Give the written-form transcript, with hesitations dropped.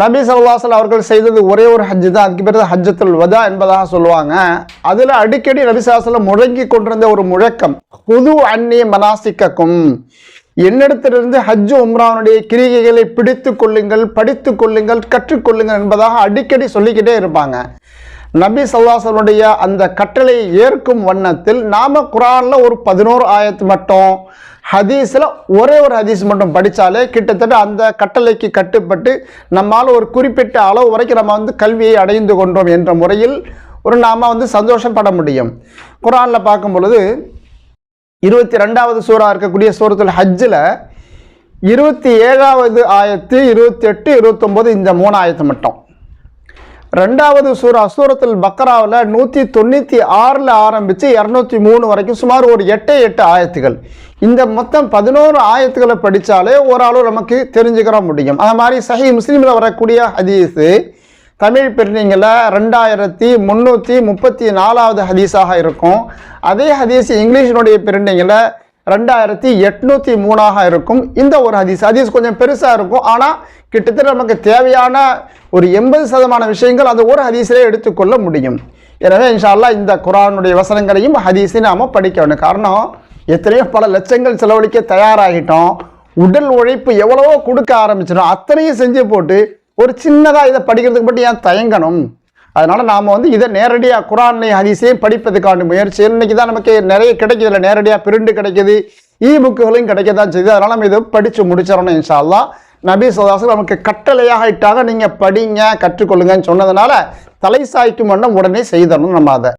நபி ஸல்லல்லாஹு அலைஹி வஸல்லம் அவர்கள் செய்தது ஒரே ஒரு ஹஜ் தான். அதுக்கு பிறகு ஹஜ்ஜத்துல் வதா என்பதாக சொல்லுவாங்க. அதில் அடிக்கடி நபி ஸல்லல்லாஹு அலைஹி வஸல்லம் முழங்கி கொண்டிருந்த ஒரு முழக்கம், ஹுது அன்னி மனாசிக்கக்கும், என்னிடத்திலிருந்து ஹஜ் உம்ராவுடைய கிரிகைகளை பிடித்து கொள்ளுங்கள், படித்து கொள்ளுங்கள், கற்றுக்கொள்ளுங்கள் என்பதாக அடிக்கடி சொல்லிக்கிட்டே இருப்பாங்க. நபி ஸல்லல்லாஹு அலைஹி வஸல்லம் அந்த கட்டளையை ஏற்கும் வண்ணத்தில் நாம குர்ஆனில் ஒரு 11 ஆயத்து மட்டும், ஹதீஸில் ஒரே ஒரு ஹதீஸ் மட்டும் படித்தாலே கிட்டத்தட்ட அந்த கட்டளைக்கு கட்டுப்பட்டு நம்மால் ஒரு குறிப்பிட்ட அளவு வரைக்கும் நம்ம கல்வியை அடைந்து கொண்டோம் என்ற முறையில் நாம் சந்தோஷப்பட முடியும். குர்ஆனில் பார்க்கும் பொழுது 22வது சூரா இருக்கக்கூடிய சூரத்துல் ஹஜ்ஜில் 27வது ஆயத்து, 28, 29 இந்த 3 ஆயத்து மட்டும். 2வது சூரா சூரத்துல் பக்ராவில் 196 ஆரம்பித்து 203 வரைக்கும் சுமார் ஒரு 8 ஆயத்துகள். இந்த மொத்தம் 11 ஆயத்துக்களை படித்தாலே ஓரளவு நமக்கு தெரிஞ்சுக்கிற முடியும். அது மாதிரி சஹீஹ் முஸ்லிமில் வரக்கூடிய ஹதீஸு தமிழ் பிரிண்டிங்கில் 2334வது ஹதீஸாக இருக்கும். அதே ஹதீஸ் இங்கிலீஷினுடைய பிரிண்டிங்கில் 2803ஆக இருக்கும். இந்த ஒரு ஹதீஸ் கொஞ்சம் பெருசாக இருக்கும். ஆனால் கிட்டத்தட்ட நமக்கு தேவையான ஒரு 80% விஷயங்கள் அந்த ஒரு ஹதீஸிலே எடுத்துக்கொள்ள முடியும். எனவே இன்ஷா அல்லாஹ் இந்த குர்ஆனுடைய வசனங்களையும் ஹதீஸையும் நாம் படிக்க வேண்டும். காரணம், எத்தனையோ பல லட்சங்கள் செலவழிக்க தயாராகிட்டோம், உடல் உழைப்பு எவ்வளவோ கொடுக்க ஆரம்பிச்சிடும், அத்தனையும் செஞ்சு போட்டு ஒரு சின்னதாக இதை படிக்கிறதுக்கு மட்டும் ஏன் தயங்கணும்? அதனால் நாம் இதை நேரடியாக குர்ஆனை ஹதீஸையும் படிப்பதுக்கான முயற்சி. இன்றைக்கி தான் நமக்கு நிறைய கிடைக்கிது, இல்லை நேரடியாக பிரிண்டு கிடைக்கிது, புக்குகளையும் கிடைக்க தான் செய்யுது. அதனால் நம்ம இதை படித்து முடிச்சிடணும் இன்ஷா அல்லாஹ். நபி ஸல்லல்லாஹு அலைஹி வஸல்லம் நமக்கு கட்டளையாக இட்டாங்க, நீங்கள் படிங்க, கற்றுக்கொள்ளுங்கன்னு சொன்னதுனால தலை சாய்க்கும் வண்ணம் உடனே செய்தணும் நம்ம அதை.